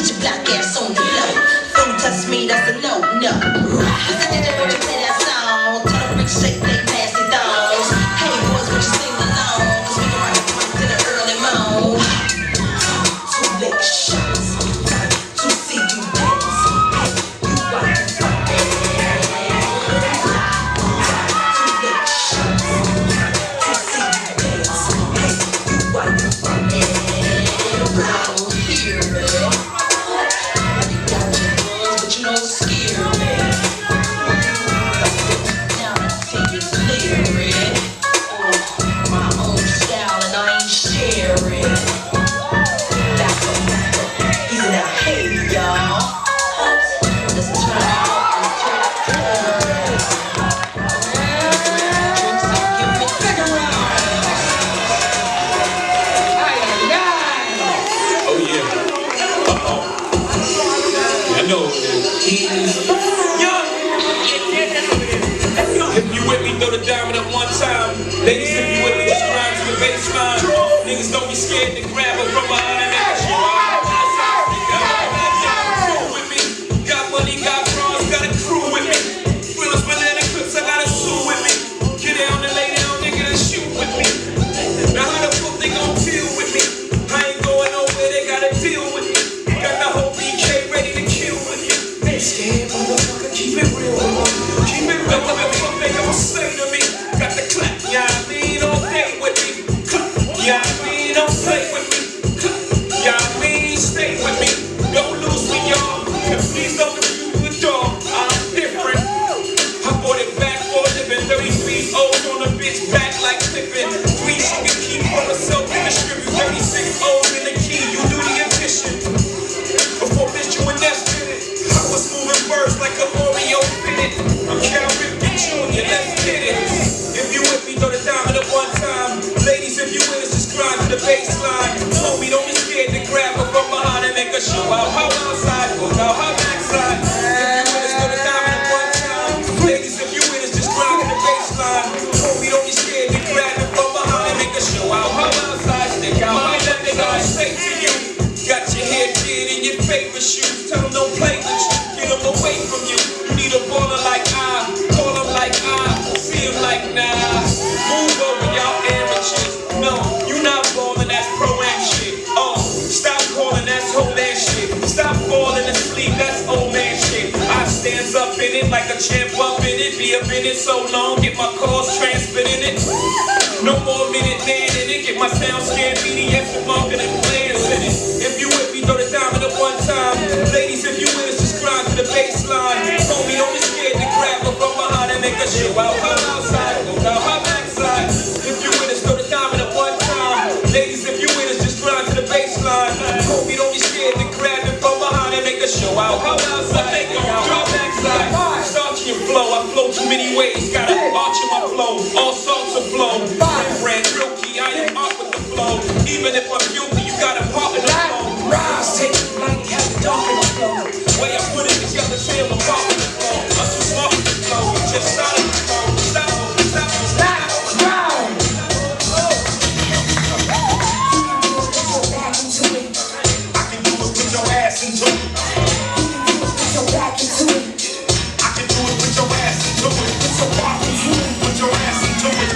Get your black ass on the floor. Don't touch me, that's a no, no. Listen to the boys play that song. Tell them rich shake they nasty dogs. Hey boys, would you sing along? Cause we can rock the mic to the early morn. Two leg shots. To see you dance. Hey, you rock the front. Two leg shots. To see you dance. Hey, you rock the front. Round here, man. But you don't scare me. Now I think it's lyric. My own style and I ain't sharing. Back up. Easy now, hey y'all. Let's turn up drinks and give me figure Oh yeah. I know it is. Young. If you with me, throw the diamond up one time. Ladies, if you with me, just grind to the baseline. Niggas don't be scared to grab her from behind and ask you out. With me. Got money, got bras, got a crew with me. Realest banana clips, I got a suit with me. Get down and lay down, nigga, and shoot with me. Now how the fuck they gon' deal with me? I ain't going nowhere, they gotta deal with me. Got the whole BK ready to kill with me. Ain't scared, motherfucker, keep it real with me. Keep it real, what the fuck they gon' say to me? Got the clap, yeah, I mean, don't play with me. Yeah, I mean, don't play with me. Yeah, I mean, stay with me. Don't lose me, y'all. And please don't confuse the dog. I'm different. I bought it back for a living. 30 feet old on a bitch back like Pippin. 3 she can keep for herself and distribute. 36 old in the key, you do the addition. Before bitch you and that's it. I was moving words like a Oreo fitted. I'm Cal Ripken Jr., let's get it. If you with me, throw the diamond up one time. Ladies, if you with us, just grind to the baseline. Homie, don't be scared to grab her from behind and make her show out. How outside, go out, how backside. If you with us, throw the diamond up one time. Ladies, if you with us, just grind to the baseline. Homie, don't be scared to grab her from behind and make her show out. How outside, stick out. Mind that nigga I say to you. Got your hair did in your favorite shoes. Tell them don't play with you. Get them away from you. You need a baller like I. Call them like I. See them like nah. Move over, y'all amateurs. No, you not ballin', that's pro-am shit. Oh, stop calling, that's whole ass shit. Stop falling asleep, that's old man shit. I stands up in it like a champ up in it. Be up in it so long, get my calls transferred in it. No more minute man in it. Get my sound scared, BDS and marketing plans in it. If you with me, throw the diamond up one time. Ladies, if you with us, just grind to the baseline. Homie, don't be scared to grab her from behind and make her show out. How outside, go down, how backside. If you with us, throw the diamond up one time. Ladies, if you with us, just grind to the baseline. Homie, don't be scared to grab her from behind and make her show out. How outside, go down, how backside. Start your flow, I flow too many ways. Got an arch in my flow, all sorts of flow. Brand real key, I am up with the flow. Even if I'm guilty, you got a part in the flow. Rise, take it like have it dark in the flow. Way I put it together, say I'm a part in the flow. I'm too smart with the flow, just started the flow. Stop, stop, stop, ground. I can do it with your ass into it. Put your back into it. I can do it with your ass into it. Put your back into it. Put your ass into it.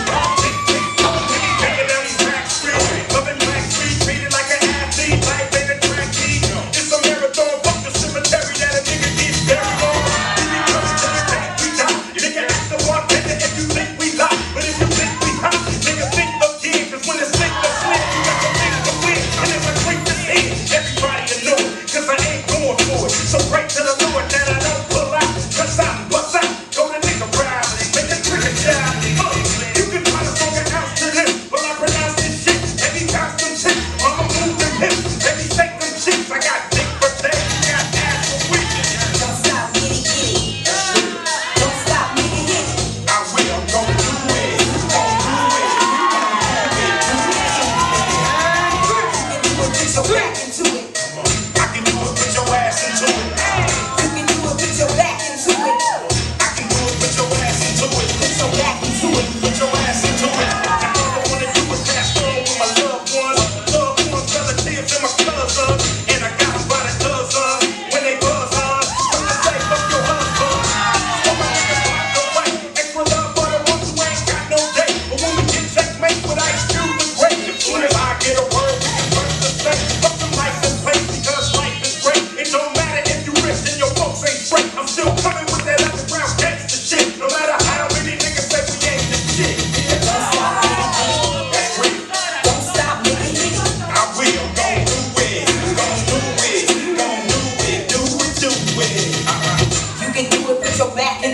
Taking down these back streets, loving black streets, treated like an athlete, life ain't a track meet. It's a marathon, fuck the cemetery that a nigga gets buried on. You be coming to the day we die. Nigga ask the bartender if you think we lie, but if you think we hot, nigga think again. Cause when it's sink or swim, you got to think to win. And if I drink this in, everybody will know it. Cause I ain't going for it. So pray to the Lord that I don't pull out. Cause I'm bust out, go to nigga ride, make a cricket child. You can try to song an ounce to this, but I pronounce this shit. Heavy constant shit, I'ma move them hips. Heavy take them cheeks, I got dick for days, got ass for weeks. Don't stop, get it, get it. Don't stop, nigga, hit it. I will, go do it. Go do it. You can do it, put your back into it. I can do it, put your ass into it. You can do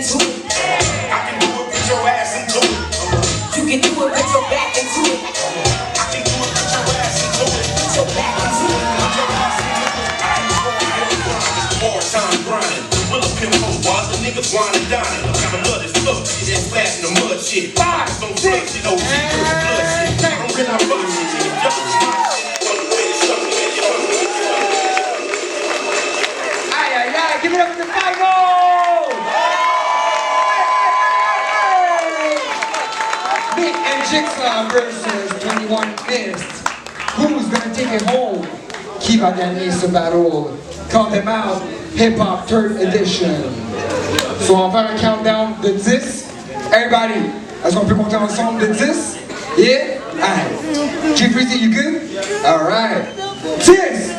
into it. I can do it with your ass into it. You can do it with your back into it. I can do it with your ass into it. Put your back into it. More time grinding. Will up him whole bars, the niggas wine and dining. I kinda love this thug shit, that splash in the mud shit. 5, Don't 6, touch it, OG, blood shit. I don't really rock shit, it's just my shit. On the way to show me that you're Aye, aye, aye, give it up for the finals! Nick and Jigsaw versus 21 Mist. Who's gonna take it home? Qui va gagner ce battle? Count them out. Hip Hop 3rd edition. So on va faire un countdown de 10. Everybody, est-ce qu'on peut compter ensemble de 10? Yeah? Alright. G Freezy, you good? Alright. 10!